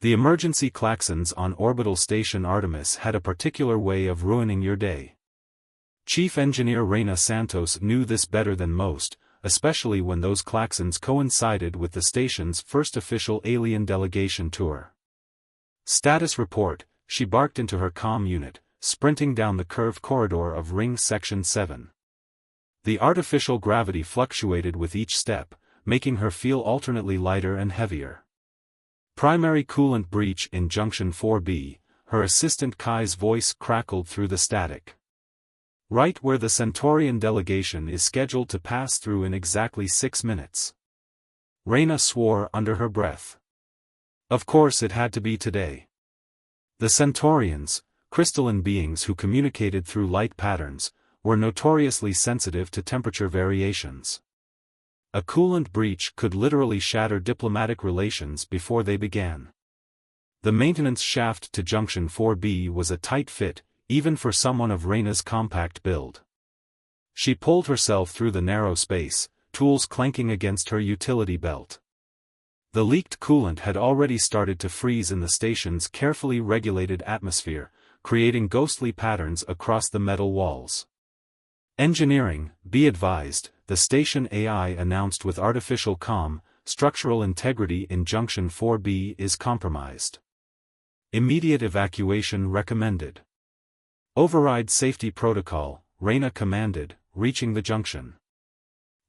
The emergency klaxons on orbital station Artemis had a particular way of ruining your day. Chief Engineer Reina Santos knew this better than most, especially when those klaxons coincided with the station's first official alien delegation tour. "Status report," she barked into her comm unit, sprinting down the curved corridor of Ring Section 7. The artificial gravity fluctuated with each step, making her feel alternately lighter and heavier. "Primary coolant breach in Junction 4B, her assistant Kai's voice crackled through the static. "Right where the Centaurian delegation is scheduled to pass through in exactly 6 minutes. Reina swore under her breath. Of course it had to be today. The Centaurians, crystalline beings who communicated through light patterns, were notoriously sensitive to temperature variations. A coolant breach could literally shatter diplomatic relations before they began. The maintenance shaft to Junction 4B was a tight fit, even for someone of Reina's compact build. She pulled herself through the narrow space, tools clanking against her utility belt. The leaked coolant had already started to freeze in the station's carefully regulated atmosphere, creating ghostly patterns across the metal walls. "Engineering, be advised," the station AI announced with artificial calm, "structural integrity in Junction 4B is compromised. Immediate evacuation recommended." "Override safety protocol," Reina commanded, reaching the junction.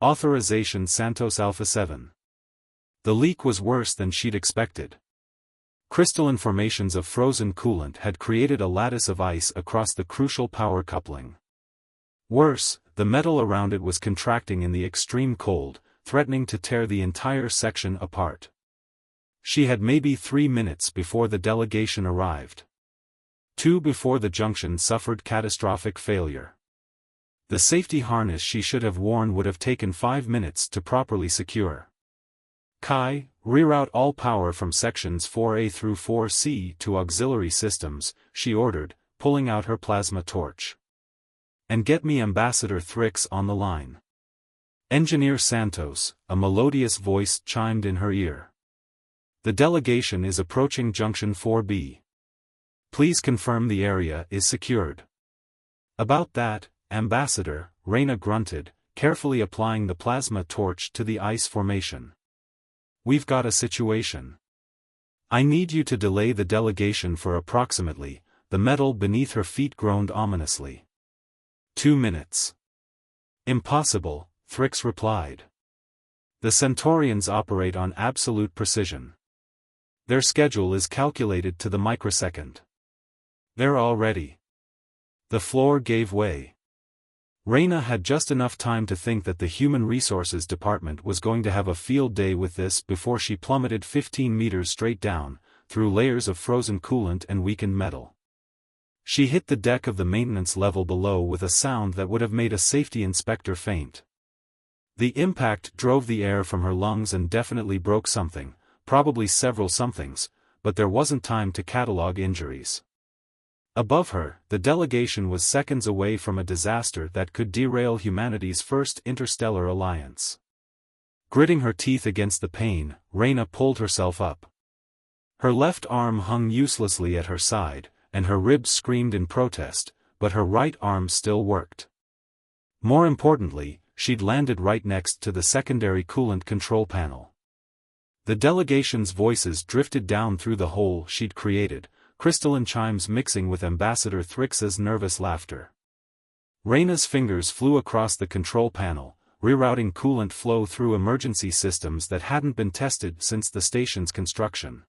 "Authorization Santos Alpha 7. The leak was worse than she'd expected. Crystalline formations of frozen coolant had created a lattice of ice across the crucial power coupling. Worse, the metal around it was contracting in the extreme cold, threatening to tear the entire section apart. She had maybe 3 minutes before the delegation arrived. 2 before the junction suffered catastrophic failure. The safety harness she should have worn would have taken 5 minutes to properly secure. "Kai, reroute all power from sections 4A through 4C to auxiliary systems," she ordered, pulling out her plasma torch. "And get me Ambassador Thrix on the line." "Engineer Santos," a melodious voice chimed in her ear. "The delegation is approaching Junction 4B. Please confirm the area is secured." "About that, Ambassador," Reina grunted, carefully applying the plasma torch to the ice formation. "We've got a situation. I need you to delay the delegation for approximately," the metal beneath her feet groaned ominously. 2 minutes. "Impossible," Thrix replied. "The Centaurians operate on absolute precision. Their schedule is calculated to the microsecond. They're all ready." The floor gave way. Reina had just enough time to think that the Human Resources Department was going to have a field day with this before she plummeted 15 meters straight down, through layers of frozen coolant and weakened metal. She hit the deck of the maintenance level below with a sound that would have made a safety inspector faint. The impact drove the air from her lungs and definitely broke something, probably several somethings, but there wasn't time to catalog injuries. Above her, the delegation was seconds away from a disaster that could derail humanity's first interstellar alliance. Gritting her teeth against the pain, Reina pulled herself up. Her left arm hung uselessly at her side, and her ribs screamed in protest, but her right arm still worked. More importantly, she'd landed right next to the secondary coolant control panel. The delegation's voices drifted down through the hole she'd created, crystalline chimes mixing with Ambassador Thrix's nervous laughter. Reina's fingers flew across the control panel, rerouting coolant flow through emergency systems that hadn't been tested since the station's construction.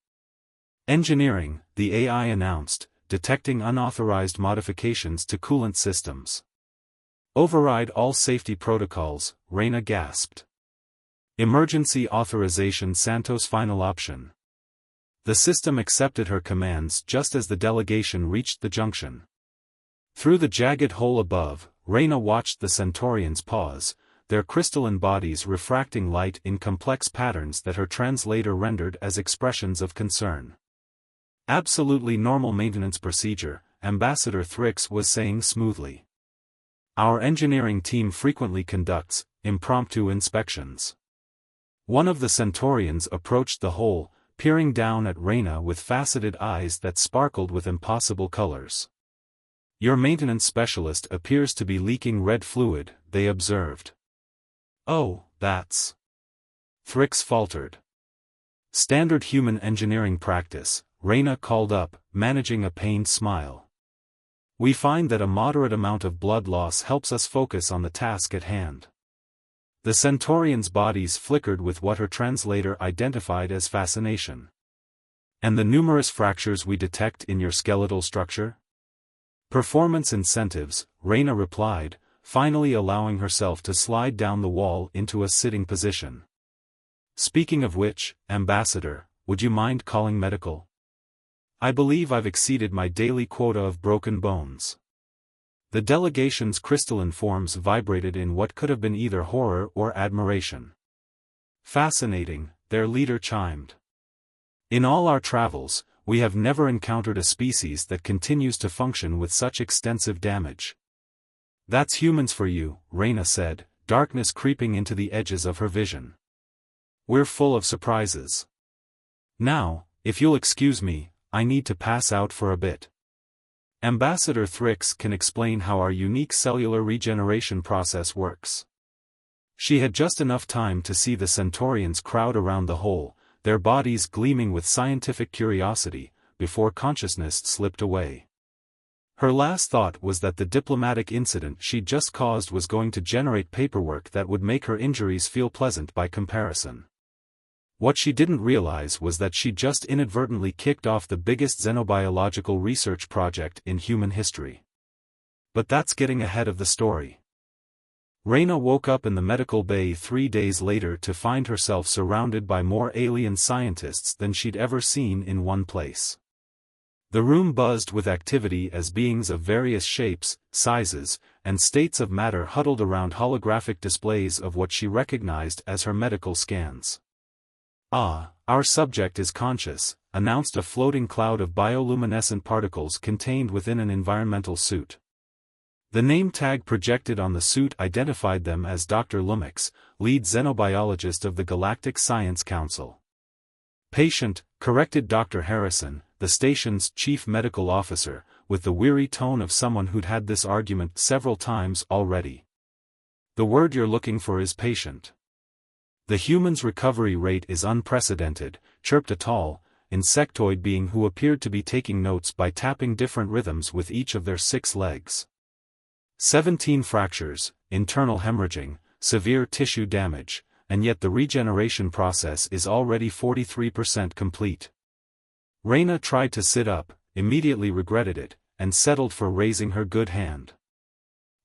"Engineering," the AI announced, detecting unauthorized modifications to coolant systems. "Override all safety protocols," Reina gasped. "Emergency authorization Santos final option." The system accepted her commands just as the delegation reached the junction. Through the jagged hole above, Reina watched the Centaurians pause, their crystalline bodies refracting light in complex patterns that her translator rendered as expressions of concern. "Absolutely normal maintenance procedure," Ambassador Thrix was saying smoothly. "Our engineering team frequently conducts impromptu inspections." One of the Centaurians approached the hole, peering down at Reyna with faceted eyes that sparkled with impossible colors. "Your maintenance specialist appears to be leaking red fluid," they observed. "Oh, that's..." Thrix faltered. "Standard human engineering practice," Reyna called up, managing a pained smile. "We find that a moderate amount of blood loss helps us focus on the task at hand." The Centaurian's bodies flickered with what her translator identified as fascination. "And the numerous fractures we detect in your skeletal structure?" "Performance incentives," Reyna replied, finally allowing herself to slide down the wall into a sitting position. "Speaking of which, Ambassador, would you mind calling medical? I believe I've exceeded my daily quota of broken bones." The delegation's crystalline forms vibrated in what could have been either horror or admiration. "Fascinating," their leader chimed. "In all our travels, we have never encountered a species that continues to function with such extensive damage." "That's humans for you," Reyna said, darkness creeping into the edges of her vision. "We're full of surprises. Now, if you'll excuse me, I need to pass out for a bit. Ambassador Thrix can explain how our unique cellular regeneration process works." She had just enough time to see the Centaurians crowd around the hole, their bodies gleaming with scientific curiosity, before consciousness slipped away. Her last thought was that the diplomatic incident she'd just caused was going to generate paperwork that would make her injuries feel pleasant by comparison. What she didn't realize was that she'd just inadvertently kicked off the biggest xenobiological research project in human history. But that's getting ahead of the story. Reyna woke up in the medical bay 3 days later to find herself surrounded by more alien scientists than she'd ever seen in one place. The room buzzed with activity as beings of various shapes, sizes, and states of matter huddled around holographic displays of what she recognized as her medical scans. "Ah, our subject is conscious," announced a floating cloud of bioluminescent particles contained within an environmental suit. The name tag projected on the suit identified them as Dr. Lumix, lead xenobiologist of the Galactic Science Council. "Patient," corrected Dr. Harrison, the station's chief medical officer, with the weary tone of someone who'd had this argument several times already. "The word you're looking for is patient. The human's recovery rate is unprecedented," chirped a tall, insectoid being who appeared to be taking notes by tapping different rhythms with each of their 6 legs. 17 fractures, internal hemorrhaging, severe tissue damage, and yet the regeneration process is already 43% complete. Reyna tried to sit up, immediately regretted it, and settled for raising her good hand.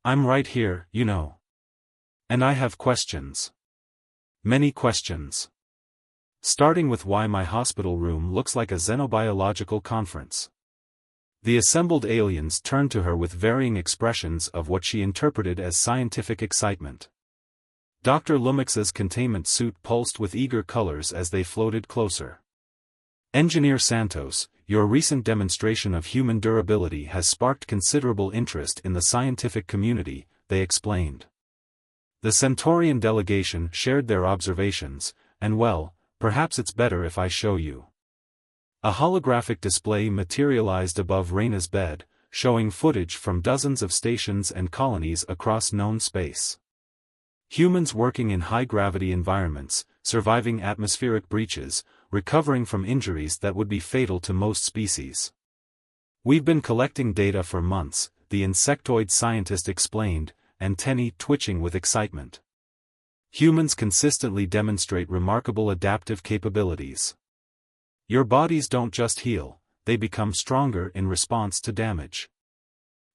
"I'm right here, you know. And I have questions. Many questions. Starting with why my hospital room looks like a xenobiological conference." The assembled aliens turned to her with varying expressions of what she interpreted as scientific excitement. Dr. Lumix's containment suit pulsed with eager colors as they floated closer. "Engineer Santos, your recent demonstration of human durability has sparked considerable interest in the scientific community," they explained. The Centaurian delegation shared their observations, and well, perhaps it's better if I show you. A holographic display materialized above Reyna's bed, showing footage from dozens of stations and colonies across known space. Humans working in high-gravity environments, surviving atmospheric breaches, recovering from injuries that would be fatal to most species. "We've been collecting data for months," the insectoid scientist explained, antennae twitching with excitement. "Humans consistently demonstrate remarkable adaptive capabilities. Your bodies don't just heal, they become stronger in response to damage."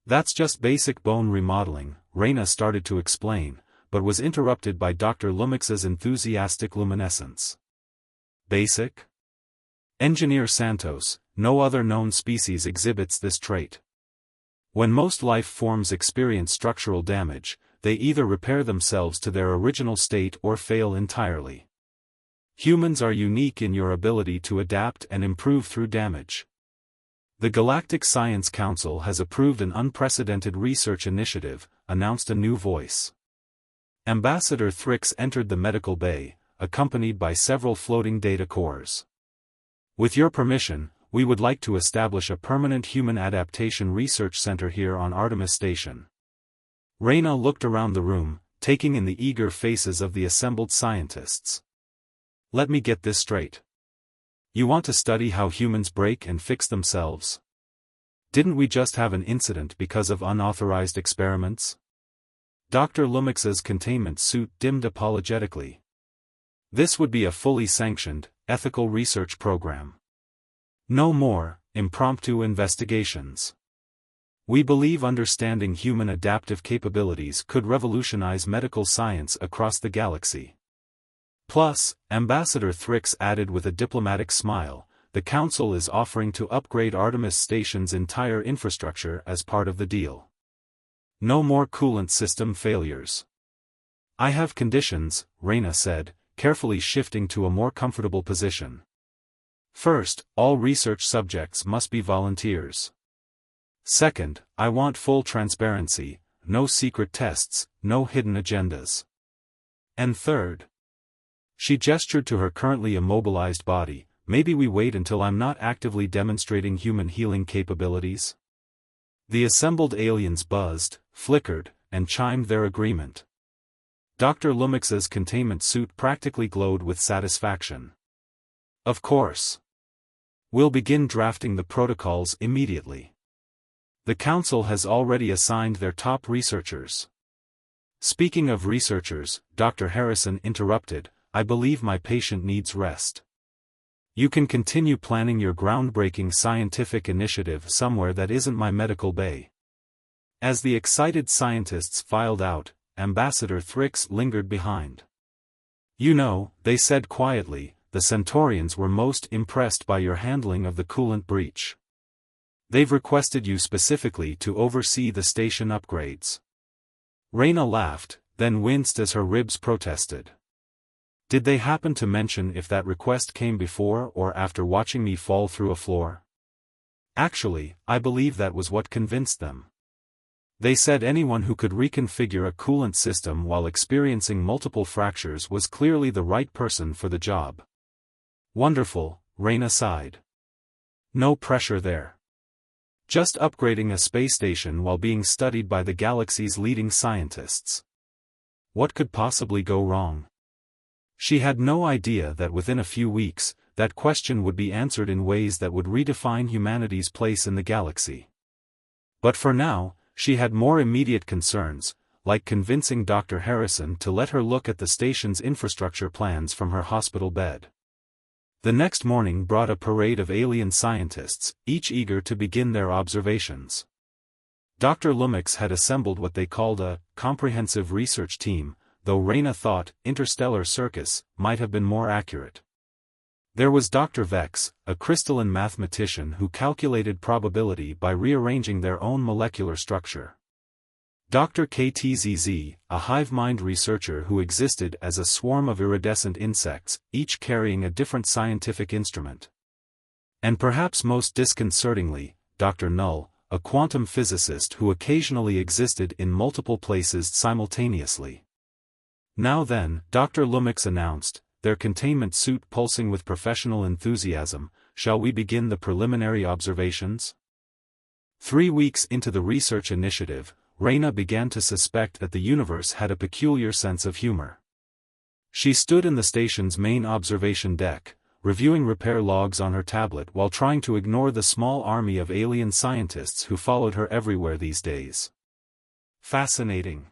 "That's just basic bone remodeling," Reyna started to explain, but was interrupted by Dr. Lumix's enthusiastic luminescence. "Basic?" "Engineer Santos, no other known species exhibits this trait. When most life forms experience structural damage, they either repair themselves to their original state or fail entirely. Humans are unique in your ability to adapt and improve through damage. The Galactic Science Council has approved an unprecedented research initiative," announced a new voice. Ambassador Thrix entered the medical bay, accompanied by several floating data cores. With your permission, we would like to establish a permanent human adaptation research center here on Artemis Station. Reyna looked around the room, taking in the eager faces of the assembled scientists. Let me get this straight. You want to study how humans break and fix themselves? Didn't we just have an incident because of unauthorized experiments? Dr. Lumix's containment suit dimmed apologetically. This would be a fully sanctioned, ethical research program. No more impromptu investigations. We believe understanding human adaptive capabilities could revolutionize medical science across the galaxy. Plus, Ambassador Thrix added with a diplomatic smile, the Council is offering to upgrade Artemis Station's entire infrastructure as part of the deal. No more coolant system failures. I have conditions, Reyna said, carefully shifting to a more comfortable position. First, all research subjects must be volunteers. Second, I want full transparency, no secret tests, no hidden agendas. And third. She gestured to her currently immobilized body, maybe we wait until I'm not actively demonstrating human healing capabilities? The assembled aliens buzzed, flickered, and chimed their agreement. Dr. Lumix's containment suit practically glowed with satisfaction. Of course. We'll begin drafting the protocols immediately. The Council has already assigned their top researchers. Speaking of researchers, Dr. Harrison interrupted, I believe my patient needs rest. You can continue planning your groundbreaking scientific initiative somewhere that isn't my medical bay. As the excited scientists filed out, Ambassador Thrix lingered behind. You know, they said quietly, the Centaurians were most impressed by your handling of the coolant breach. They've requested you specifically to oversee the station upgrades. Reyna laughed, then winced as her ribs protested. Did they happen to mention if that request came before or after watching me fall through a floor? Actually, I believe that was what convinced them. They said anyone who could reconfigure a coolant system while experiencing multiple fractures was clearly the right person for the job. Wonderful, Reyna sighed. No pressure there. Just upgrading a space station while being studied by the galaxy's leading scientists. What could possibly go wrong? She had no idea that within a few weeks, that question would be answered in ways that would redefine humanity's place in the galaxy. But for now, she had more immediate concerns, like convincing Dr. Harrison to let her look at the station's infrastructure plans from her hospital bed. The next morning brought a parade of alien scientists, each eager to begin their observations. Dr. Lumix had assembled what they called a comprehensive research team, though Reyna thought interstellar circus might have been more accurate. There was Dr. Vex, a crystalline mathematician who calculated probability by rearranging their own molecular structure. Dr. KTZZ, a hive-mind researcher who existed as a swarm of iridescent insects, each carrying a different scientific instrument. And perhaps most disconcertingly, Dr. Null, a quantum physicist who occasionally existed in multiple places simultaneously. Now then, Dr. Lumix announced, their containment suit pulsing with professional enthusiasm, shall we begin the preliminary observations? 3 weeks into the research initiative, Reyna began to suspect that the universe had a peculiar sense of humor. She stood in the station's main observation deck, reviewing repair logs on her tablet while trying to ignore the small army of alien scientists who followed her everywhere these days. Fascinating.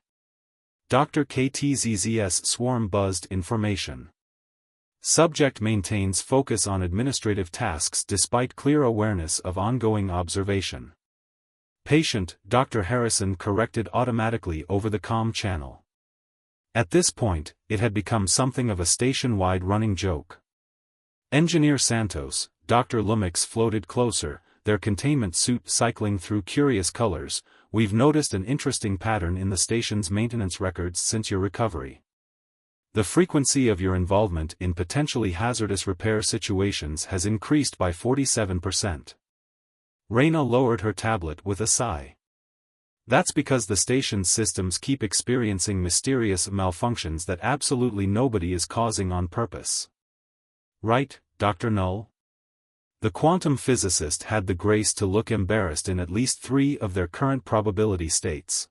Dr. KTZZ's swarm buzzed information. Subject maintains focus on administrative tasks despite clear awareness of ongoing observation. Patient, Dr. Harrison corrected automatically over the comm channel. At this point, it had become something of a station-wide running joke. Engineer Santos, Dr. Lumix floated closer, their containment suit cycling through curious colors. We've noticed an interesting pattern in the station's maintenance records since your recovery. The frequency of your involvement in potentially hazardous repair situations has increased by 47%. Reyna lowered her tablet with a sigh. That's because the station's systems keep experiencing mysterious malfunctions that absolutely nobody is causing on purpose. Right, Dr. Null? The quantum physicist had the grace to look embarrassed in at least 3 of their current probability states.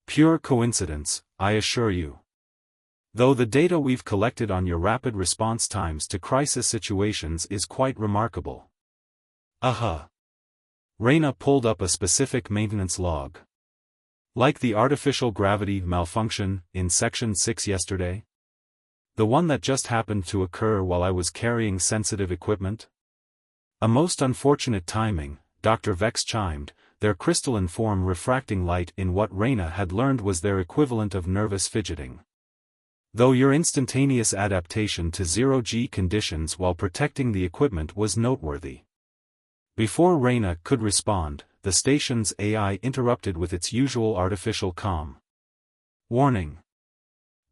Pure coincidence, I assure you. Though the data we've collected on your rapid response times to crisis situations is quite remarkable. Raina pulled up a specific maintenance log. Like the artificial gravity malfunction in Section 6 yesterday? The one that just happened to occur while I was carrying sensitive equipment? A most unfortunate timing, Dr. Vex chimed, their crystalline form refracting light in what Raina had learned was their equivalent of nervous fidgeting. Though your instantaneous adaptation to zero-G conditions while protecting the equipment was noteworthy. Before Raina could respond, the station's AI interrupted with its usual artificial calm. Warning.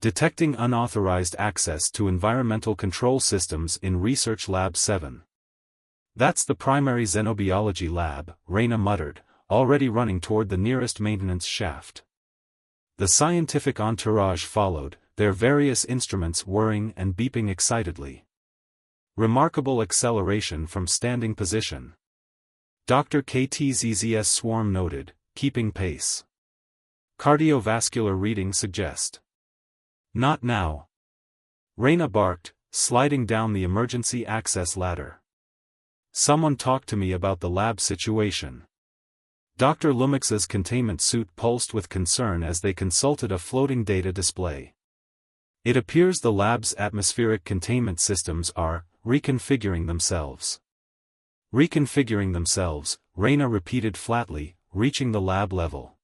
Detecting unauthorized access to environmental control systems in Research Lab 7. That's the primary xenobiology lab, Raina muttered, already running toward the nearest maintenance shaft. The scientific entourage followed, their various instruments whirring and beeping excitedly. Remarkable acceleration from standing position. Dr. KTZZ's swarm noted, keeping pace. Cardiovascular readings suggest. Not now. Raina barked, sliding down the emergency access ladder. Someone talk to me about the lab situation. Dr. Lumix's containment suit pulsed with concern as they consulted a floating data display. It appears the lab's atmospheric containment systems are reconfiguring themselves. Reconfiguring themselves, Raina repeated flatly, reaching the lab level.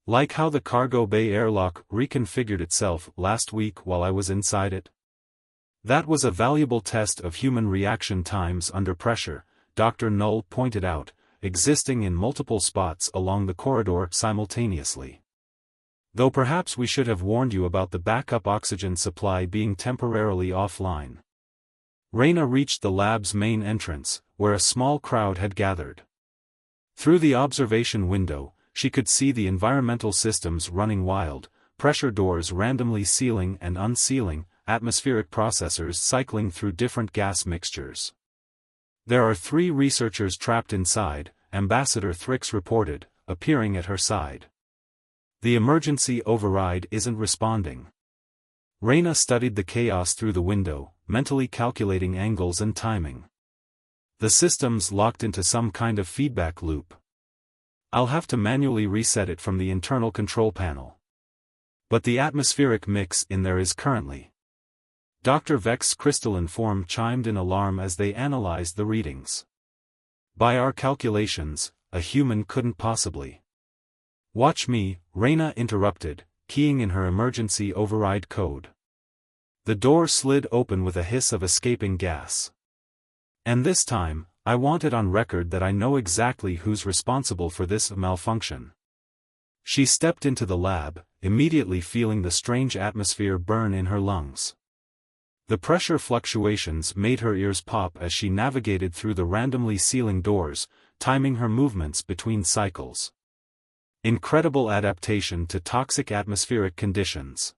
Like how the cargo bay airlock reconfigured itself last week while I was inside it? That was a valuable test of human reaction times under pressure, Dr. Null pointed out, existing in multiple spots along the corridor simultaneously. Though perhaps we should have warned you about the backup oxygen supply being temporarily offline. Raina reached the lab's main entrance, where a small crowd had gathered. Through the observation window, she could see the environmental systems running wild, pressure doors randomly sealing and unsealing, atmospheric processors cycling through different gas mixtures. There are 3 researchers trapped inside, Ambassador Thrix reported, appearing at her side. The emergency override isn't responding. Raina studied the chaos through the window, mentally calculating angles and timing. The system's locked into some kind of feedback loop. I'll have to manually reset it from the internal control panel. But the atmospheric mix in there is currently. Dr. Vex's crystalline form chimed in alarm as they analyzed the readings. By our calculations, a human couldn't possibly. Watch me, Raina interrupted, keying in her emergency override code. The door slid open with a hiss of escaping gas. And this time, I want it on record that I know exactly who's responsible for this malfunction. She stepped into the lab, immediately feeling the strange atmosphere burn in her lungs. The pressure fluctuations made her ears pop as she navigated through the randomly sealing doors, timing her movements between cycles. Incredible adaptation to toxic atmospheric conditions.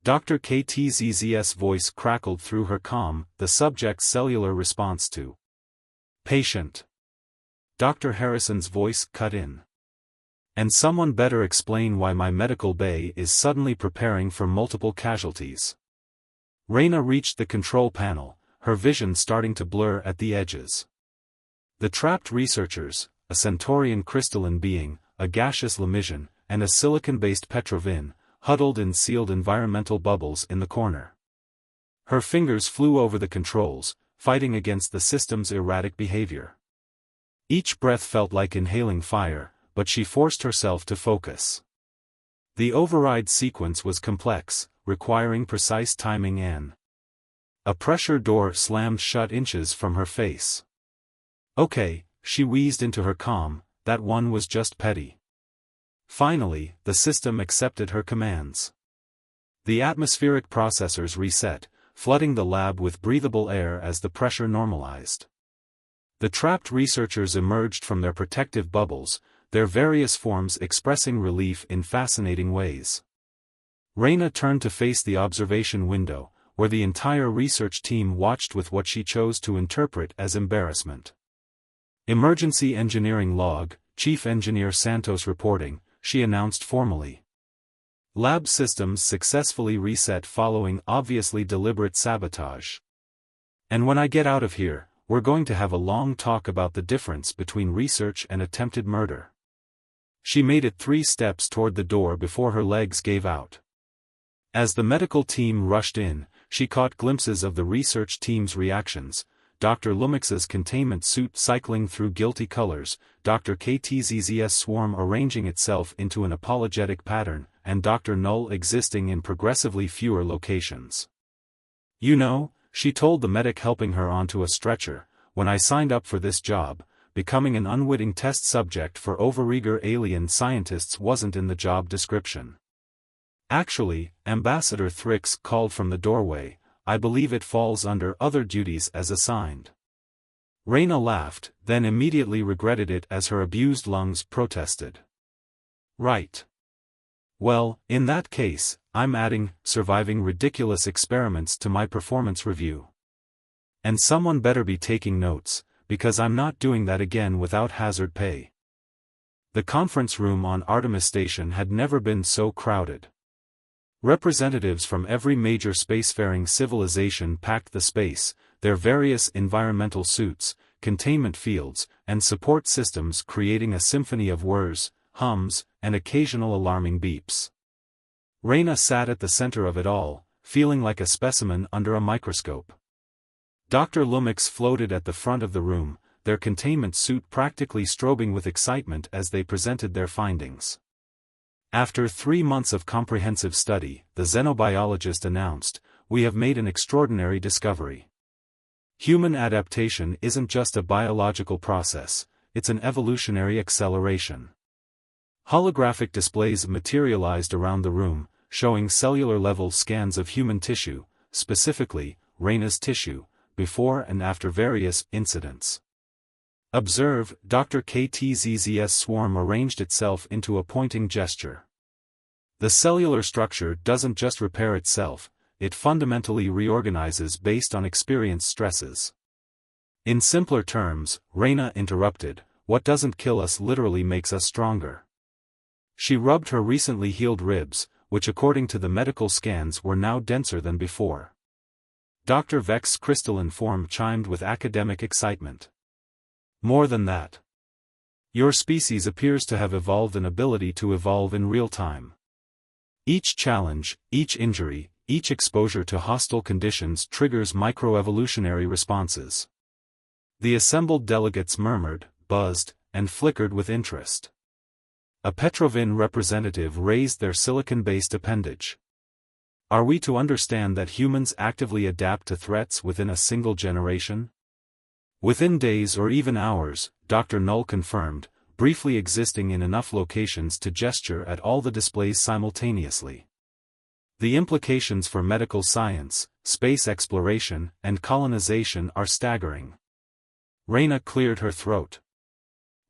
Dr. KTZZ's voice crackled through her comm, the subject's cellular response to patient. Dr. Harrison's voice cut in. And someone better explain why my medical bay is suddenly preparing for multiple casualties. Raina reached the control panel, her vision starting to blur at the edges. The trapped researchers, a Centaurian crystalline being, a gaseous Lamision, and a silicon-based Petrovin, huddled in sealed environmental bubbles in the corner. Her fingers flew over the controls, fighting against the system's erratic behavior. Each breath felt like inhaling fire, but she forced herself to focus. The override sequence was complex, requiring precise timing and a pressure door slammed shut inches from her face. Okay, she wheezed into her comm, that one was just petty. Finally, the system accepted her commands. The atmospheric processors reset, flooding the lab with breathable air as the pressure normalized. The trapped researchers emerged from their protective bubbles, their various forms expressing relief in fascinating ways. Raina turned to face the observation window, where the entire research team watched with what she chose to interpret as embarrassment. "Emergency engineering log, Chief Engineer Santos reporting," she announced formally. "Lab systems successfully reset following obviously deliberate sabotage. And when I get out of here, we're going to have a long talk about the difference between research and attempted murder." She made it 3 steps toward the door before her legs gave out. As the medical team rushed in, she caught glimpses of the research team's reactions: Dr. Lumix's containment suit cycling through guilty colors, Dr. KTZZ's swarm arranging itself into an apologetic pattern, and Dr. Null existing in progressively fewer locations. "You know," she told the medic helping her onto a stretcher, "when I signed up for this job, becoming an unwitting test subject for overeager alien scientists wasn't in the job description. Actually," Ambassador Thrix called from the doorway, "I believe it falls under other duties as assigned." Reyna laughed, then immediately regretted it as her abused lungs protested. "Right. Well, in that case, I'm adding surviving ridiculous experiments to my performance review. And someone better be taking notes, because I'm not doing that again without hazard pay." The conference room on Artemis Station had never been so crowded. Representatives from every major spacefaring civilization packed the space, their various environmental suits, containment fields, and support systems creating a symphony of whirs, hums, and occasional alarming beeps. Reyna sat at the center of it all, feeling like a specimen under a microscope. Dr. Lumix floated at the front of the room, their containment suit practically strobing with excitement as they presented their findings. "After 3 months of comprehensive study," the xenobiologist announced, "we have made an extraordinary discovery. Human adaptation isn't just a biological process, it's an evolutionary acceleration." Holographic displays materialized around the room, showing cellular-level scans of human tissue, specifically, Reyna's tissue, before and after various incidents. "Observe," Dr. KTZZ's swarm arranged itself into a pointing gesture. "The cellular structure doesn't just repair itself, it fundamentally reorganizes based on experienced stresses." "In simpler terms," Reyna interrupted, "what doesn't kill us literally makes us stronger." She rubbed her recently healed ribs, which according to the medical scans were now denser than before. Dr. Vex's crystalline form chimed with academic excitement. "More than that. Your species appears to have evolved an ability to evolve in real time. Each challenge, each injury, each exposure to hostile conditions triggers microevolutionary responses." The assembled delegates murmured, buzzed, and flickered with interest. A Petrovin representative raised their silicon-based appendage. "Are we to understand that humans actively adapt to threats within a single generation?" "Within days or even hours," Dr. Null confirmed, briefly existing in enough locations to gesture at all the displays simultaneously. "The implications for medical science, space exploration, and colonization are staggering." Reyna cleared her throat.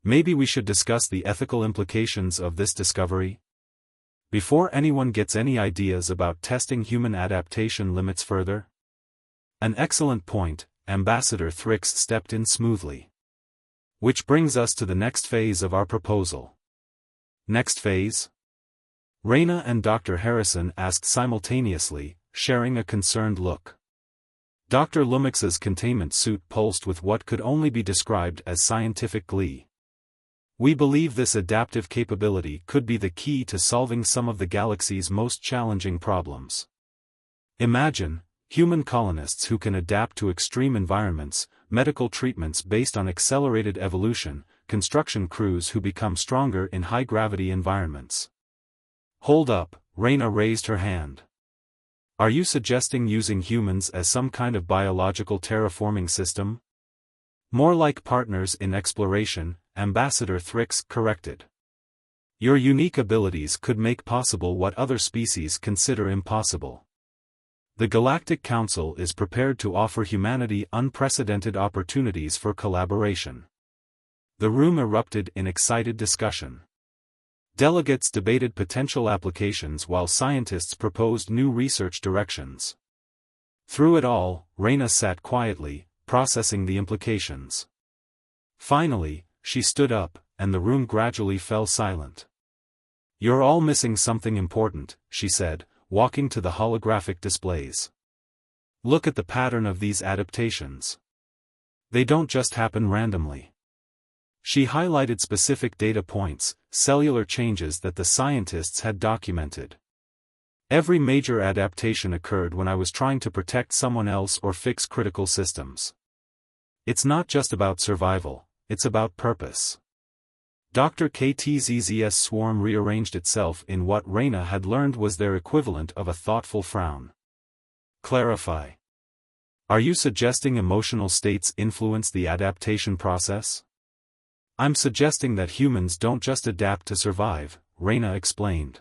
"Maybe we should discuss the ethical implications of this discovery? Before anyone gets any ideas about testing human adaptation limits further?" "An excellent point," Ambassador Thrix stepped in smoothly. "Which brings us to the next phase of our proposal." "Next phase?" Reyna and Dr. Harrison asked simultaneously, sharing a concerned look. Dr. Lumix's containment suit pulsed with what could only be described as scientific glee. "We believe this adaptive capability could be the key to solving some of the galaxy's most challenging problems. Imagine, human colonists who can adapt to extreme environments, medical treatments based on accelerated evolution, construction crews who become stronger in high-gravity environments." "Hold up," Reyna raised her hand. "Are you suggesting using humans as some kind of biological terraforming system?" "More like partners in exploration," Ambassador Thrix corrected. "Your unique abilities could make possible what other species consider impossible. The Galactic Council is prepared to offer humanity unprecedented opportunities for collaboration." The room erupted in excited discussion. Delegates debated potential applications while scientists proposed new research directions. Through it all, Reyna sat quietly, processing the implications. Finally, she stood up, and the room gradually fell silent. "You're all missing something important," she said, walking to the holographic displays. "Look at the pattern of these adaptations. They don't just happen randomly." She highlighted specific data points, cellular changes that the scientists had documented. "Every major adaptation occurred when I was trying to protect someone else or fix critical systems. It's not just about survival, it's about purpose." Dr. KTZZ's swarm rearranged itself in what Reyna had learned was their equivalent of a thoughtful frown. "Clarify. Are you suggesting emotional states influence the adaptation process?" "I'm suggesting that humans don't just adapt to survive," Reyna explained.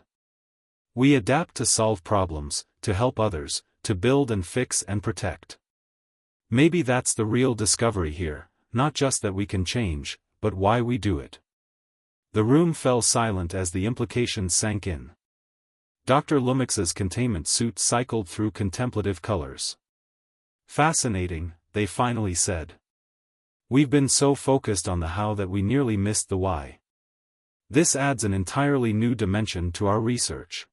"We adapt to solve problems, to help others, to build and fix and protect. Maybe that's the real discovery here, not just that we can change, but why we do it." The room fell silent as the implications sank in. Dr. Lumix's containment suit cycled through contemplative colors. "Fascinating," they finally said. "We've been so focused on the how that we nearly missed the why. This adds an entirely new dimension to our research.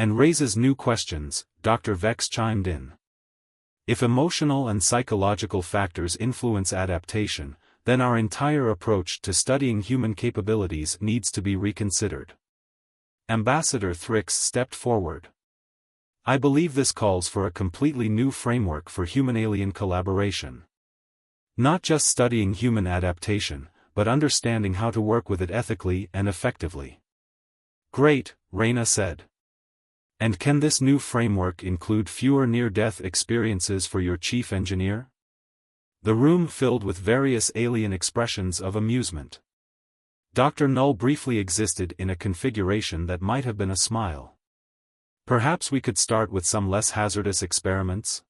And raises new questions," Dr. Vex chimed in. "If emotional and psychological factors influence adaptation, then our entire approach to studying human capabilities needs to be reconsidered." Ambassador Thrix stepped forward. "I believe this calls for a completely new framework for human-alien collaboration. Not just studying human adaptation, but understanding how to work with it ethically and effectively." "Great," Reyna said. "And can this new framework include fewer near-death experiences for your chief engineer?" The room filled with various alien expressions of amusement. Dr. Null briefly existed in a configuration that might have been a smile. "Perhaps we could start with some less hazardous experiments?"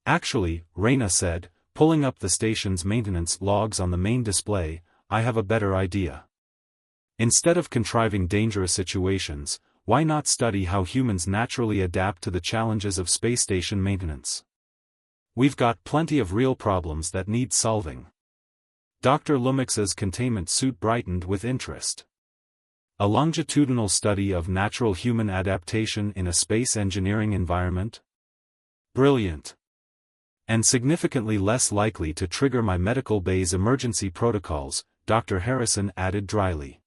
"Actually," Reyna said, pulling up the station's maintenance logs on the main display, "I have a better idea. Instead of contriving dangerous situations, why not study how humans naturally adapt to the challenges of space station maintenance? We've got plenty of real problems that need solving." Dr. Lumix's containment suit brightened with interest. "A longitudinal study of natural human adaptation in a space engineering environment? Brilliant. And significantly less likely to trigger my medical bay's emergency protocols," Dr. Harrison added dryly.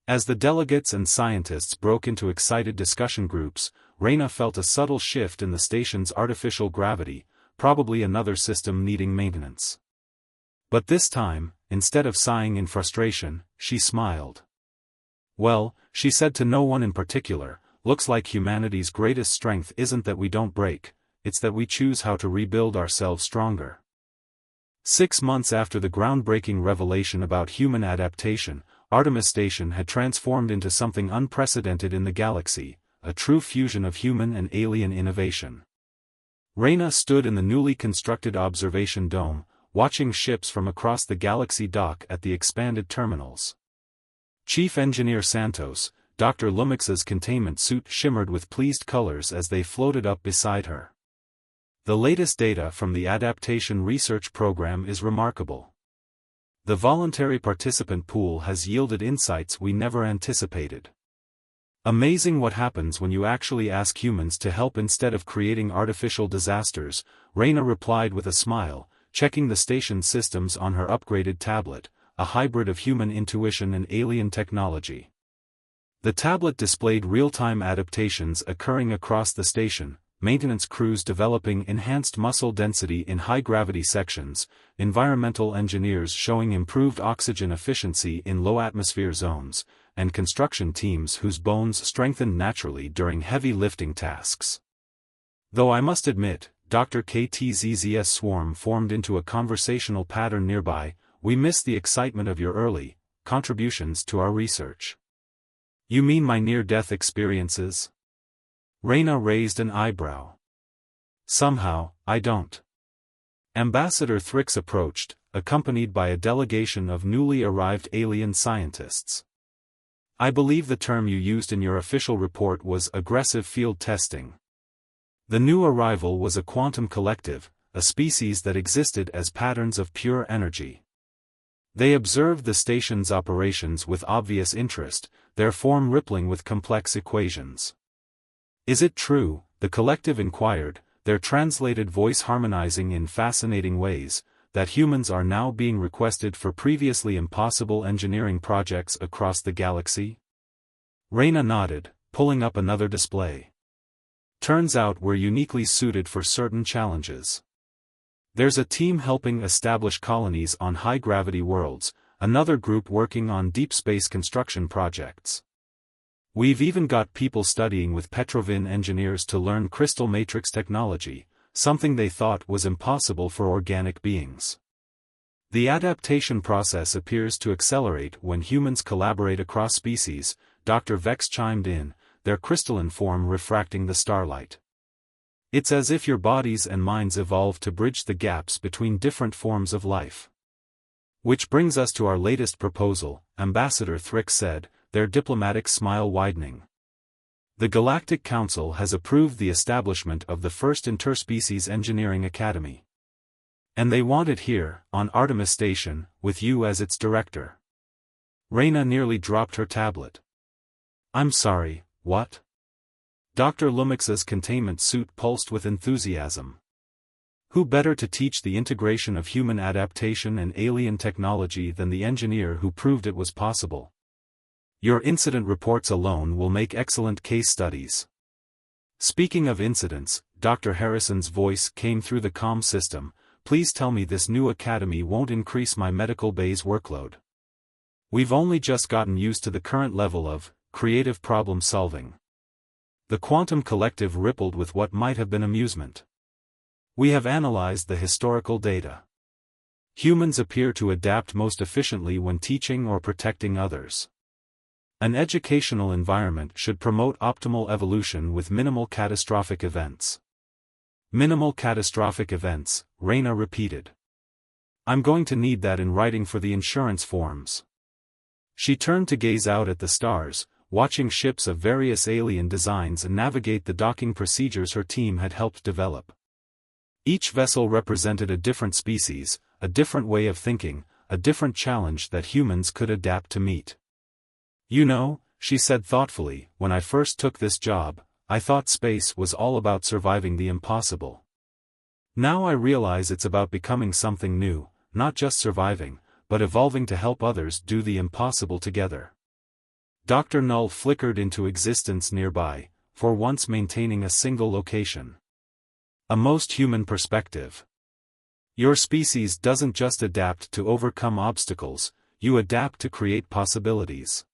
As the delegates and scientists broke into excited discussion groups, Reyna felt a subtle shift in the station's artificial gravity, probably another system needing maintenance. But this time, instead of sighing in frustration, she smiled. "Well," she said to no one in particular, "looks like humanity's greatest strength isn't that we don't break, it's that we choose how to rebuild ourselves stronger." 6 months after the groundbreaking revelation about human adaptation, Artemis Station had transformed into something unprecedented in the galaxy, a true fusion of human and alien innovation. Reyna stood in the newly constructed observation dome, watching ships from across the galaxy dock at the expanded terminals. Chief Engineer Santos, Dr. Lumix's containment suit shimmered with pleased colors as they floated up beside her. "The latest data from the Adaptation Research Program is remarkable. The voluntary participant pool has yielded insights we never anticipated. Amazing what happens when you actually ask humans to help instead of creating artificial disasters," Reyna replied with a smile, checking the station's systems on her upgraded tablet, a hybrid of human intuition and alien technology. The tablet displayed real-time adaptations occurring across the station, maintenance crews developing enhanced muscle density in high-gravity sections, environmental engineers showing improved oxygen efficiency in low-atmosphere zones, and construction teams whose bones strengthened naturally during heavy lifting tasks. Though I must admit, Dr. KTZZ's swarm formed into a conversational pattern nearby, "We missed the excitement of your early contributions to our research." "You mean my near-death experiences?" Reyna raised an eyebrow. "Somehow, I don't." Ambassador Thrix approached, accompanied by a delegation of newly arrived alien scientists. "I believe the term you used in your official report was aggressive field testing. The new arrival was a quantum collective, a species that existed as patterns of pure energy. They observed the station's operations with obvious interest, their form rippling with complex equations. "Is it true," the collective inquired, their translated voice harmonizing in fascinating ways, "that humans are now being requested for previously impossible engineering projects across the galaxy?" Reyna nodded, pulling up another display. "Turns out we're uniquely suited for certain challenges. There's a team helping establish colonies on high-gravity worlds, another group working on deep space construction projects. We've even got people studying with Petrovin engineers to learn crystal matrix technology, something they thought was impossible for organic beings. The adaptation process appears to accelerate when humans collaborate across species," Dr. Vex chimed in, their crystalline form refracting the starlight. "It's as if your bodies and minds evolve to bridge the gaps between different forms of life." "Which brings us to our latest proposal," Ambassador Thrick said, their diplomatic smile widening. "The Galactic Council has approved the establishment of the first Interspecies Engineering Academy. And they want it here, on Artemis Station, with you as its director." Reyna nearly dropped her tablet. "I'm sorry, what?" Dr. Lumix's containment suit pulsed with enthusiasm. "Who better to teach the integration of human adaptation and alien technology than the engineer who proved it was possible? Your incident reports alone will make excellent case studies." "Speaking of incidents," Dr. Harrison's voice came through the comm system, "please tell me this new academy won't increase my medical bay's workload. We've only just gotten used to the current level of creative problem solving." The quantum collective rippled with what might have been amusement. "We have analyzed the historical data. Humans appear to adapt most efficiently when teaching or protecting others. An educational environment should promote optimal evolution with minimal catastrophic events." "Minimal catastrophic events," Reyna repeated. "I'm going to need that in writing for the insurance forms." She turned to gaze out at the stars, watching ships of various alien designs navigate the docking procedures her team had helped develop. Each vessel represented a different species, a different way of thinking, a different challenge that humans could adapt to meet. "You know," she said thoughtfully, "when I first took this job, I thought space was all about surviving the impossible. Now I realize it's about becoming something new, not just surviving, but evolving to help others do the impossible together." Dr. Null flickered into existence nearby, for once maintaining a single location. "A most human perspective. Your species doesn't just adapt to overcome obstacles, you adapt to create possibilities."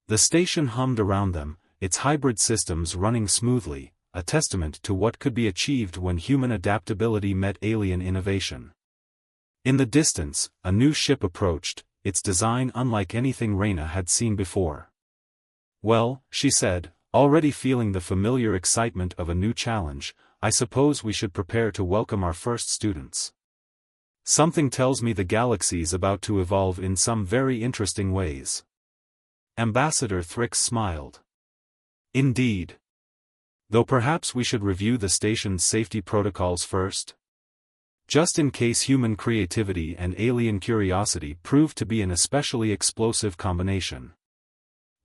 The station hummed around them, its hybrid systems running smoothly, a testament to what could be achieved when human adaptability met alien innovation. In the distance, a new ship approached, its design unlike anything Reyna had seen before. "Well," she said, already feeling the familiar excitement of a new challenge, "I suppose we should prepare to welcome our first students. Something tells me the galaxy's about to evolve in some very interesting ways." Ambassador Thrick smiled. "Indeed. Though perhaps we should review the station's safety protocols first? Just in case human creativity and alien curiosity prove to be an especially explosive combination."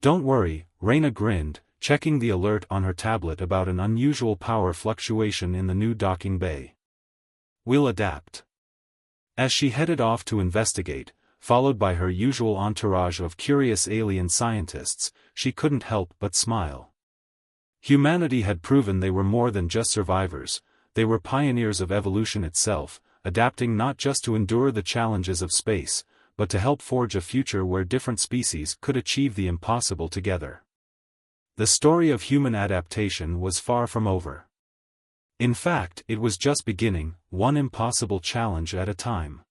"Don't worry," Reyna grinned, checking the alert on her tablet about an unusual power fluctuation in the new docking bay. "We'll adapt." As she headed off to investigate, followed by her usual entourage of curious alien scientists, she couldn't help but smile. Humanity had proven they were more than just survivors, they were pioneers of evolution itself, adapting not just to endure the challenges of space, but to help forge a future where different species could achieve the impossible together. The story of human adaptation was far from over. In fact, it was just beginning, one impossible challenge at a time.